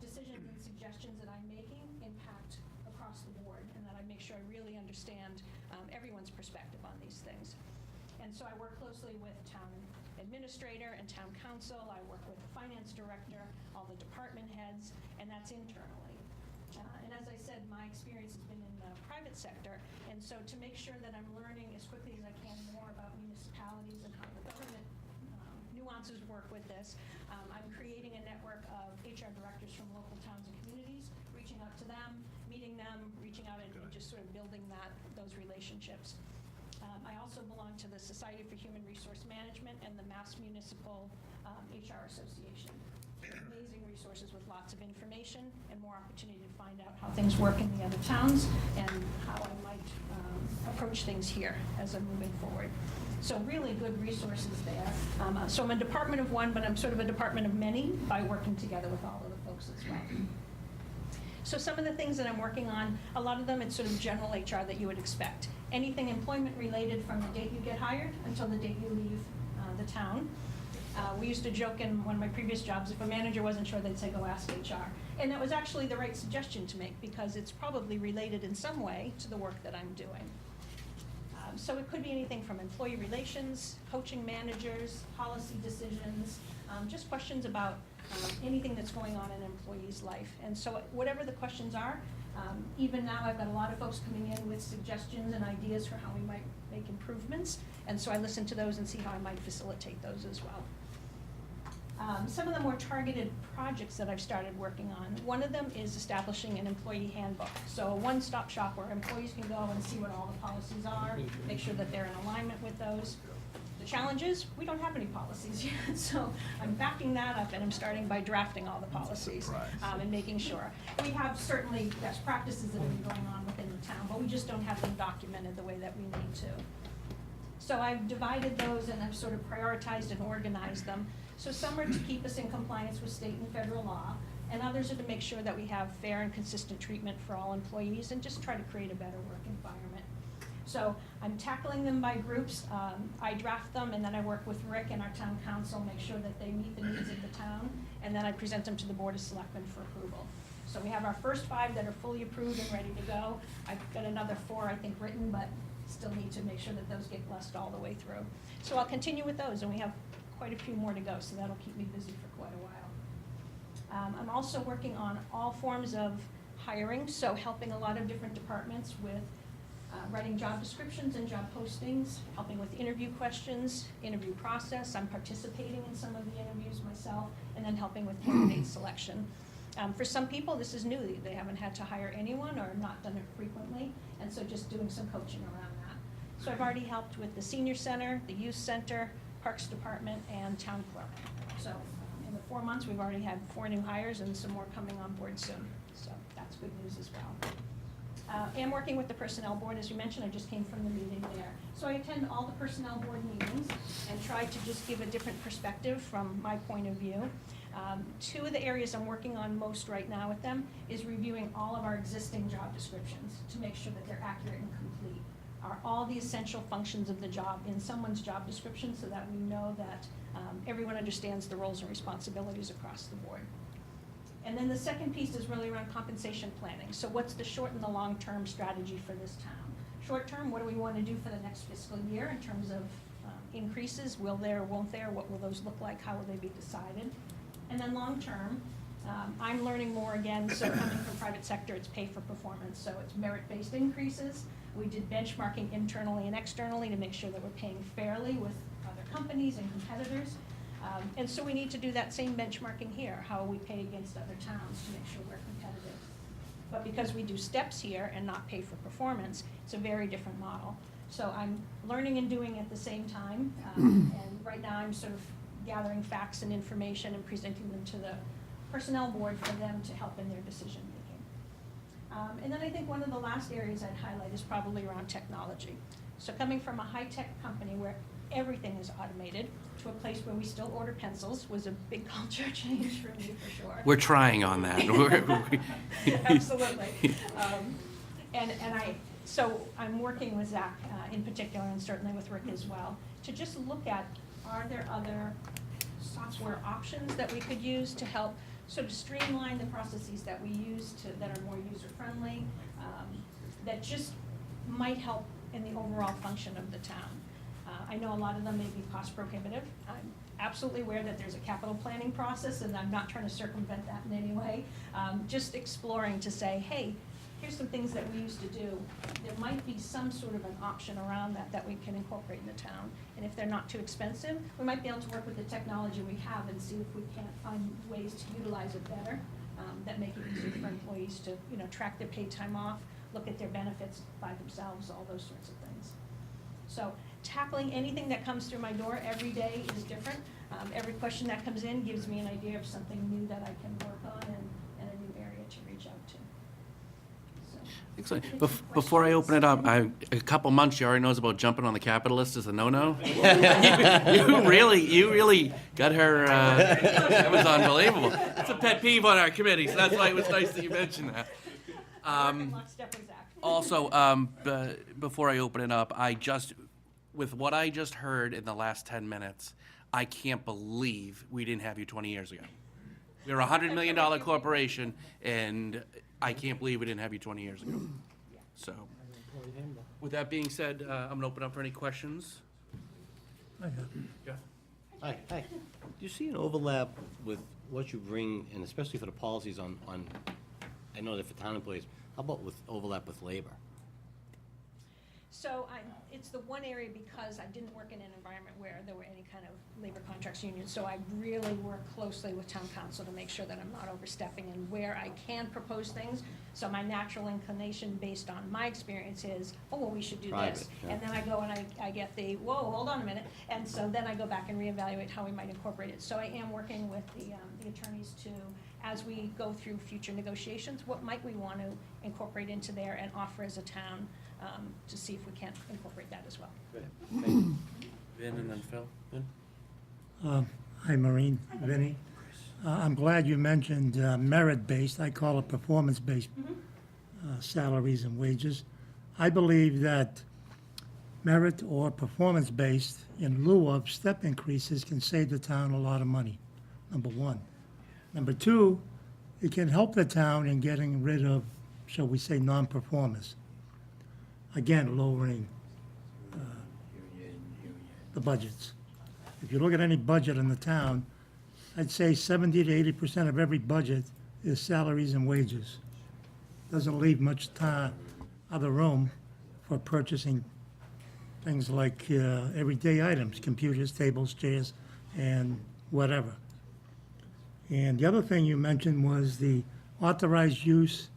decisions and suggestions that I'm making impact across the board, and that I make sure I really understand everyone's perspective on these things. And so I work closely with town administrator and town council. I work with the finance director, all the department heads, and that's internally. And as I said, my experience has been in the private sector, and so to make sure that I'm learning as quickly as I can more about municipalities and how the government nuances work with this, I'm creating a network of HR directors from local towns and communities, reaching out to them, meeting them, reaching out and just sort of building those relationships. I also belong to the Society for Human Resource Management and the Mass Municipal HR Association. Amazing resources with lots of information and more opportunity to find out how things work in the other towns and how I might approach things here as I'm moving forward. So really good resources there. So I'm a department of one, but I'm sort of a department of many by working together with all of the folks as well. So some of the things that I'm working on, a lot of them, it's sort of general HR that you would expect. Anything employment related from the date you get hired until the date you leave the town. We used to joke in one of my previous jobs, if a manager wasn't sure, they'd say, go ask HR. And that was actually the right suggestion to make, because it's probably related in some way to the work that I'm doing. So it could be anything from employee relations, coaching managers, policy decisions, just questions about anything that's going on in an employee's life. And so whatever the questions are, even now I've got a lot of folks coming in with suggestions and ideas for how we might make improvements. And so I listen to those and see how I might facilitate those as well. Some of the more targeted projects that I've started working on, one of them is establishing an employee handbook. So a one-stop shop where employees can go and see what all the policies are, make sure that they're in alignment with those. The challenge is, we don't have any policies yet, so I'm backing that up and I'm starting by drafting all the policies and making sure. We have certainly best practices that have been going on within the town, but we just don't have them documented the way that we need to. So I've divided those and I've sort of prioritized and organized them. So some are to keep us in compliance with state and federal law, and others are to make sure that we have fair and consistent treatment for all employees and just try to create a better work environment. So I'm tackling them by groups. I draft them, and then I work with Rick and our town council, make sure that they meet the needs of the town, and then I present them to the Board of Selectmen for approval. So we have our first 5 that are fully approved and ready to go. I've got another 4, I think, written, but still need to make sure that those get blessed all the way through. So I'll continue with those, and we have quite a few more to go, so that'll keep me busy for quite a while. I'm also working on all forms of hiring, so helping a lot of different departments with writing job descriptions and job postings, helping with interview questions, interview process. I'm participating in some of the interviews myself, and then helping with candidate selection. For some people, this is new. They haven't had to hire anyone or not done it frequently, and so just doing some coaching around that. So I've already helped with the senior center, the youth center, Parks Department, and town clerk. So in the 4 months, we've already had 4 new hires and some more coming on board soon. So that's good news as well. And working with the Personnel Board, as you mentioned, I just came from the meeting there. So I attend all the Personnel Board meetings and try to just give a different perspective from my point of view. 2 of the areas I'm working on most right now with them is reviewing all of our existing job descriptions to make sure that they're accurate and complete. Are all the essential functions of the job in someone's job description so that we know that everyone understands the roles and responsibilities across the board. And then the second piece is really around compensation planning. So what's the short and the long-term strategy for this town? Short term, what do we want to do for the next fiscal year in terms of increases? Will there, won't there? What will those look like? How will they be decided? And then long term, I'm learning more again. So coming from private sector, it's pay for performance. So it's merit-based increases. We did benchmarking internally and externally to make sure that we're paying fairly with other companies and competitors. And so we need to do that same benchmarking here. How we pay against other towns to make sure we're competitive. But because we do steps here and not pay for performance, it's a very different model. So I'm learning and doing at the same time. And right now I'm sort of gathering facts and information and presenting them to the Personnel Board for them to help in their decision making. And then I think one of the last areas I'd highlight is probably around technology. So coming from a high-tech company where everything is automated to a place where we still order pencils was a big culture change for me, for sure. We're trying on that. Absolutely. So I'm working with Zach in particular, and certainly with Rick as well, to just look at, are there other software options that we could use to help sort of streamline the processes that we use that are more user-friendly, that just might help in the overall function of the town. I know a lot of them may be cost prohibitive. I'm absolutely aware that there's a capital planning process, and I'm not trying to circumvent that in any way. Just exploring to say, hey, here's some things that we used to do. There might be some sort of an option around that we can incorporate in the town. And if they're not too expensive, we might be able to work with the technology we have and see if we can't find ways to utilize it better that make it easier for employees to, track their paid time off, look at their benefits by themselves, all those sorts of things. So tackling anything that comes through my door every day is different. Every question that comes in gives me an idea of something new that I can work on and a new area to reach out to. Excellent. Before I open it up, a couple months, she already knows about jumping on the capitalist as a no-no. you really got her, that was unbelievable. It's a pet peeve on our committee, so that's why it was nice that you mentioned that. Also, before I open it up, with what I just heard in the last 10 minutes, I can't believe we didn't have you 20 years ago. We were a $100 million corporation, and I can't believe we didn't have you 20 years ago. So, With that being said, I'm going to open up for any questions. I have. Yeah. Hi. Do you see an overlap with what you bring, and especially for the policies on, I know that for town employees, how about with overlap with labor? So it's the one area because I didn't work in an environment where there were any kind of labor contracts unions. So I really work closely with town council to make sure that I'm not overstepping and where I can propose things. So my natural inclination based on my experience is, oh, well, we should do Private, this. yeah. And then I go and I get the, whoa, hold on a minute. And so then I go back and reevaluate how we might incorporate it. So I am working with the attorneys to, as we go through future negotiations, what might we want to incorporate into there and offer as a town to see if we can incorporate that as well. Vin and then Phil. Vin? Hi, Maureen, Vinnie. I'm glad you mentioned merit-based, I call it performance-based salaries and wages. I believe that merit or performance-based in lieu of step increases can save the town a lot of money, number one. Number two, it can help the town in getting rid of, shall we say, non-performers. Again, lowering the budgets. If you look at any budget in the town, I'd say 70 to 80% of every budget is salaries and wages. Doesn't leave much other room for purchasing things like everyday items, computers, tables, chairs, and whatever. And the other thing you mentioned was the authorized use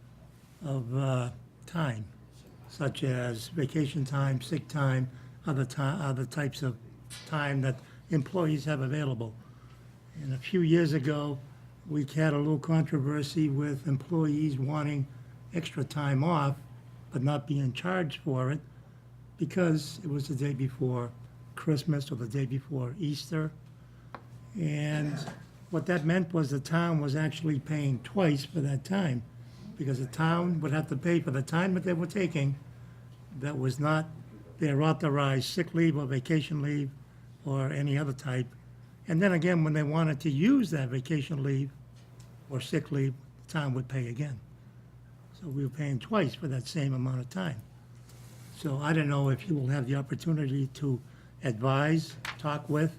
of time, such as vacation time, sick time, other types of time that employees have available. And a few years ago, we had a little controversy with employees wanting extra time off, but not being charged for it because it was the day before Christmas or the day before Easter. And what that meant was the town was actually paying twice for that time, because the town would have to pay for the time that they were taking that was not their authorized sick leave or vacation leave or any other type. And then again, when they wanted to use that vacation leave or sick leave, the town would pay again. So we were paying twice for that same amount of time. So I don't know if you will have the opportunity to advise, talk with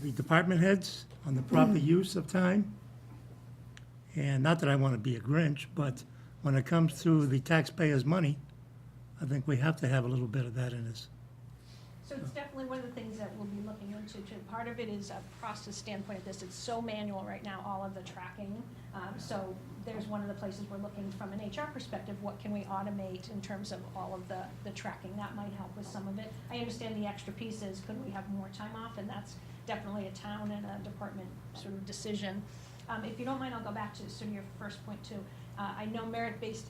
the department heads on the proper use of time. And not that I want to be a Grinch, but when it comes to the taxpayers' money, I think we have to have a little bit of that in us. So it's definitely one of the things that we'll be looking into too. Part of it is a process standpoint of this. It's so manual right now, all of the tracking. So there's one of the places we're looking from an HR perspective, what can we automate in terms of all of the tracking? That might help with some of it. I understand the extra pieces, could we have more time off? And that's definitely a town and a department sort of decision. If you don't mind, I'll go back to sort of your first point too. I know merit-based,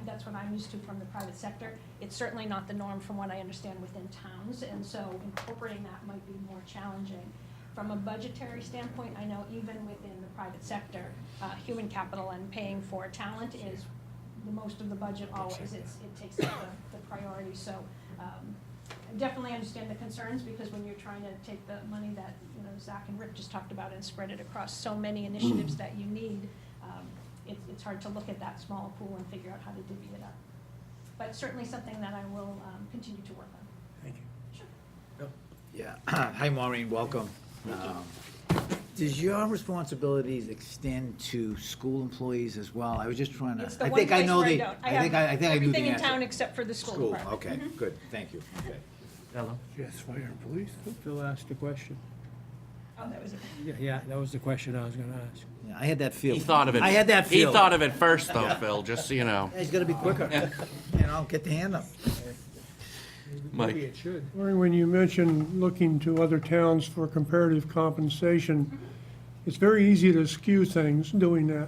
that's what I'm used to from the private sector. It's certainly not the norm from what I understand within towns, and so incorporating that might be more challenging. From a budgetary standpoint, I know even within the private sector, human capital and paying for talent is the most of the budget always. It takes up the priority. So I definitely understand the concerns, because when you're trying to take the money that Zach and Rick just talked about and spread it across so many initiatives that you need, it's hard to look at that small pool and figure out how to divvy it up. But certainly something that I will continue to work on. Thank you. Sure. Yeah. Hi, Maureen, welcome. Does your responsibilities extend to school employees as well? I was just trying to, It's the I one think I place know where I the, don't. I think I knew the answer. Everything in town except for the school School, department. okay, good, thank you. Okay. Hello? Yes, fire and police. Phil asked a question. Oh, that was it. Yeah, that was the question I was going to ask. Yeah, I had that feel. He thought of it. I had that He feel. thought of it first, though, Phil, just so you know. He's gotta be quicker. Get the hand up. Mike? Maybe it should. Maureen, when you mentioned looking to other towns for comparative compensation, it's very easy to skew things doing that.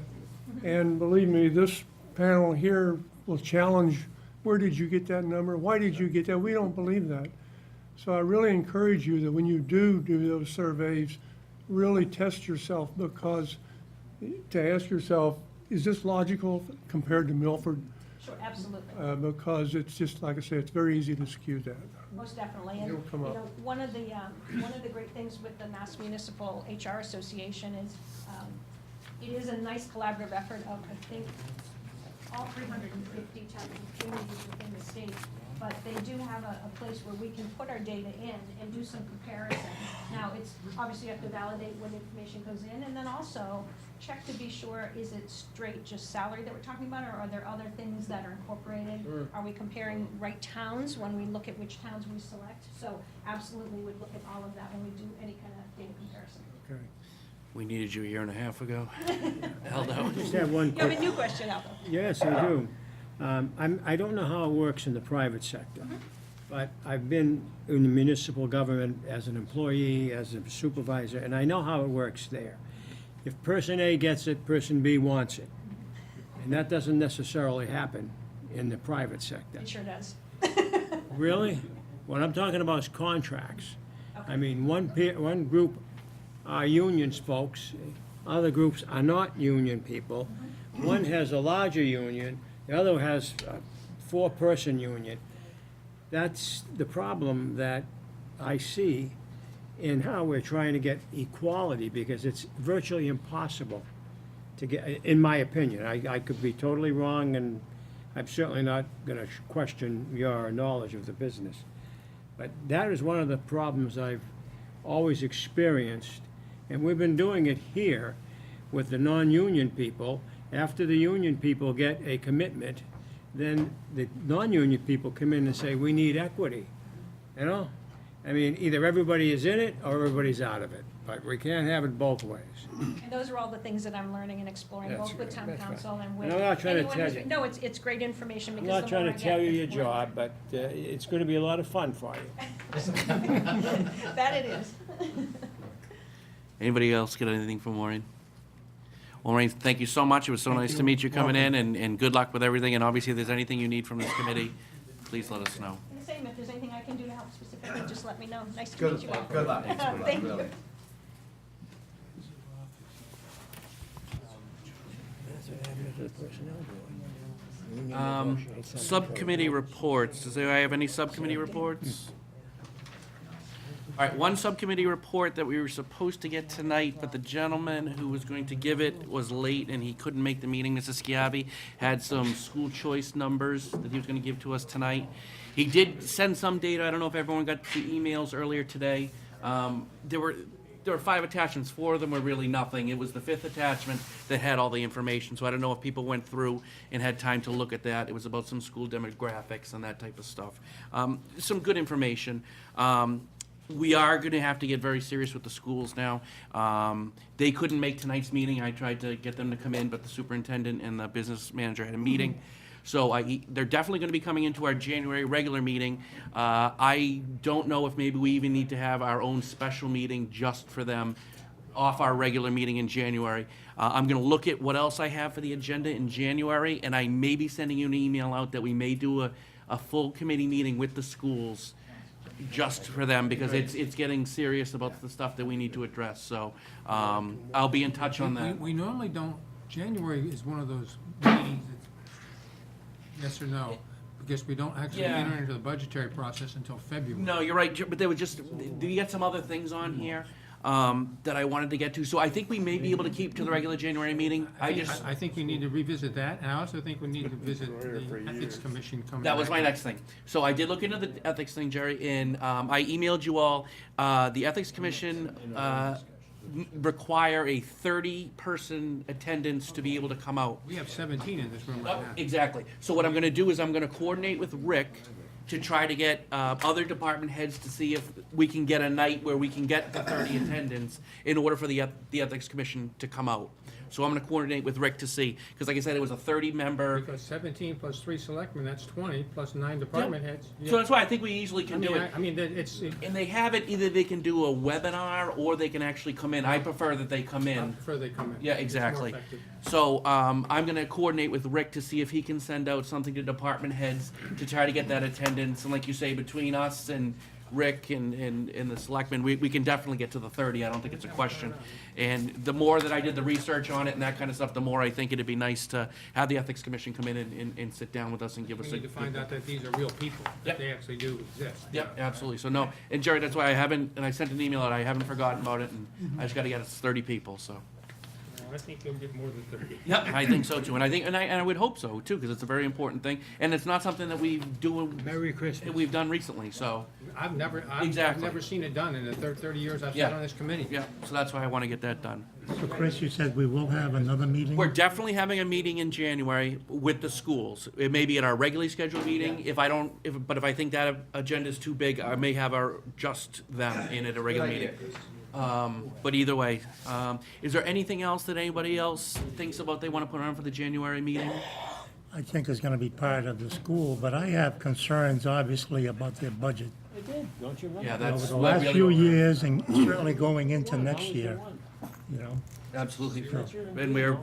And believe me, this panel here will challenge, where did you get that number? Why did you get that? We don't believe that. So I really encourage you that when you do those surveys, really test yourself, because to ask yourself, is this logical compared to Milford? Sure, absolutely. Because it's just, like I say, it's very easy to skew that. Most definitely. And, It'll come up. one of the great things with the Mass Municipal HR Association is, it is a nice collaborative effort of, I think, all 350 towns and communities within the state but they do have a place where we can put our data in and do some comparison. Now, it's, obviously you have to validate what information goes in, and then also check to be sure, is it straight just salary that we're talking about, or are there other things that are incorporated? Are we comparing right towns when we look at which towns we select? So absolutely would look at all of that when we do any kind of data comparison. Okay. We needed you a year and a half ago. Aldo? Just have one You have quick, a new question, Aldo. yes, I do. I don't know how it works in the private sector, but I've been in the municipal government as an employee, as a supervisor, and I know how it works there. If person A gets it, person B wants it. And that doesn't necessarily happen in the private sector. It sure does. Really? What I'm talking about is contracts. I mean, one group are unions folks, other groups are not union people. One has a larger union, the other has a four-person union. That's the problem that I see in how we're trying to get equality, because it's virtually impossible to get, in my opinion. I could be totally wrong, and I'm certainly not going to question your knowledge of the business. But that is one of the problems I've always experienced, and we've been doing it here with the non-union people. After the union people get a commitment, then the non-union people come in and say, we need equity, you know? I mean, either everybody is in it or everybody's out of it, but we can't have it both ways. And those are all the things that I'm learning and exploring, That's both with right, town that's right. council and with. And I'm not trying to anyone tell who's- you. No, it's great information I'm because not the more trying I to get, tell you the your more- job, but it's going to be a lot of fun for you. That it is. Anybody else get anything from Maureen? Well, Maureen, thank you so much. It was so nice to meet you coming in, and good luck with everything. And obviously, if there's anything you need from this committee, please let us know. And the same, if there's anything I can do to help specifically, just let me know. Nice to meet you all. Good luck. Thank you. Subcommittee reports. Does anybody have any subcommittee reports? All right, one subcommittee report that we were supposed to get tonight, but the gentleman who was going to give it was late and he couldn't make the meeting. Mrs. Schiavi had some school choice numbers that he was going to give to us tonight. He did send some data. I don't know if everyone got the emails earlier today. There were 5 attachments. 4 of them were really nothing. It was the 5th attachment that had all the information. So I don't know if people went through and had time to look at that. It was about some school demographics and that type of stuff. Some good information. We are going to have to get very serious with the schools now. They couldn't make tonight's meeting. I tried to get them to come in, but the superintendent and the business manager had a meeting. So they're definitely going to be coming into our January regular meeting. I don't know if maybe we even need to have our own special meeting just for them off our regular meeting in January. I'm going to look at what else I have for the agenda in January, and I may be sending you an email out that we may do a full committee meeting with the schools just for them, because it's getting serious about the stuff that we need to address. So I'll be in touch on that. We normally don't, January is one of those meetings that's yes or no, because we don't actually Yeah. enter into the budgetary process until February. No, you're right, but there were just, you got some other things on here that I wanted to get to. So I think we may be able to keep to the regular January meeting. I think we need to revisit that, and I also think we need to visit the Ethics Commission coming That was back. my next thing. So I did look into the ethics thing, Jerry, and I emailed you all. The Ethics Commission require a 30-person attendance to be able to come out. We have 17 in this room right now. Exactly. So what I'm going to do is I'm going to coordinate with Rick to try to get other department heads to see if we can get a night where we can get the 30 attendance in order for the Ethics Commission to come out. So I'm going to coordinate with Rick to see, because like I said, it was a 30-member. Because 17 plus 3 selectmen, that's 20, plus 9 department heads. So that's why I think we easily can do it. I mean, it's. And they have it, either they can do a webinar or they can actually come in. I prefer that they come in. I prefer they come in. Yeah, It's more exactly. effective. So I'm going to coordinate with Rick to see if he can send out something to department heads to try to get that attendance. And like you say, between us and Rick and the selectmen, we can definitely get to the 30. I don't think it's a question. And the more that I did the research on it and that kind of stuff, the more I think it'd be nice to have the Ethics Commission come in and sit down with us and give us We need to find out that these are real people, Yep. that they actually do exist. Yep, absolutely. So no, and Jerry, that's why I haven't, and I sent an email out, I haven't forgotten about it, and I just got to get us 30 people, so. I think you'll get more than 30. Yep, I think so too, and I would hope so too, because it's a very important thing, and it's not something that Merry Christmas. we've done recently, so, I've never Exactly. seen it done in the 30 years I've Yeah. sat on this committee. yeah, so that's why I want to get that done. So Chris, you said we will have another meeting? We're definitely having a meeting in January with the schools. It may be at our regularly scheduled meeting. If I think that agenda is too big, I may have just them in at a regular meeting. But either way, is there anything else that anybody else thinks about they want to put on for the January meeting? I think is going to be part of the school, but I have concerns, obviously, about their budget. They did, don't you remember? Yeah, Over that's the what last really- few years, and certainly going into next year, you know? Absolutely. And we're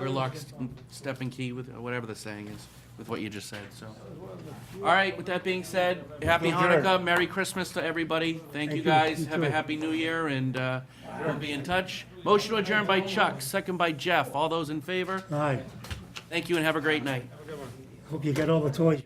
locked, step and key with whatever the saying is, with what you just said, so. All right, with that being said, happy Hanukkah, Merry Christmas to everybody. Thank you you. guys, You have a too. Happy New Year, and we'll be in touch. Motion to adjourn by Chuck, second by Jeff. All those in favor? All right, Thank you and have a great night. hope you get all the toys.